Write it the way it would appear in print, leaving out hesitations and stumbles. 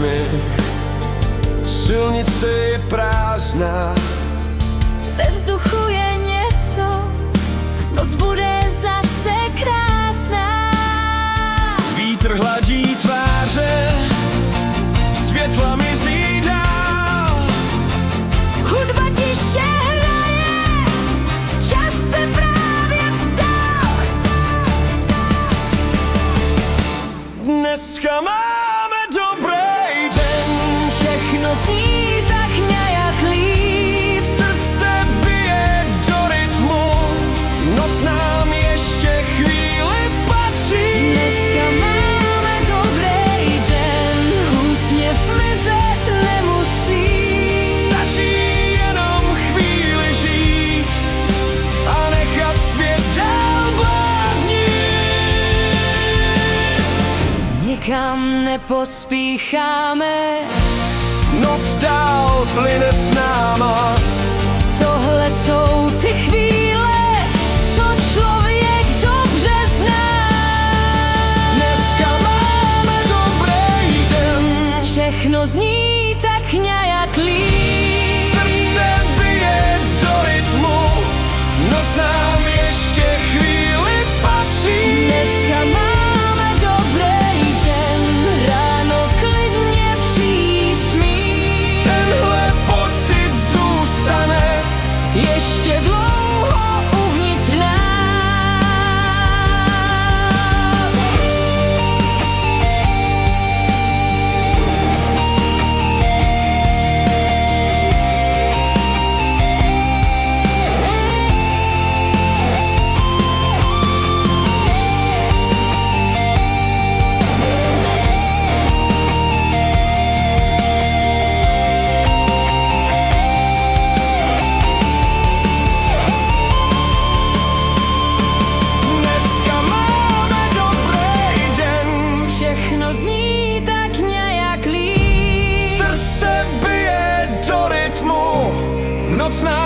lidmi. Silnice je prázdná, ve vzduchu je něco, noc bude zase krásná. vítr hladí tváře, světla mizí dál. Hudba tiše hraje, čas se právě vstal. Dneska máme dobrý den, Všechno zní tak nějak líp. srdce bije do rytmu, noc nám ještě chvíli patří. Dneska máme dobrý den, úsměv mizet nemusí. Stačí jenom chvíli žít a nechat svět dál bláznit. Nikam nepospícháme, Noc dál plyne s náma, tohle jsou ty chvíle, co člověk dobře zná. dneska máme dobrý den. Všechno zní tak nějak líp. Srdce bije do rytmu, noc nám ještě chvíli patří. Dneska máme dobrý den, ráno klidně přijít smí. Tenhle pocit zůstane Ještě dlouho uvnitř nás. Dneska máme dobrý den. Všechno zní tak nějak líp. Srdce bije do rytmu, noc nám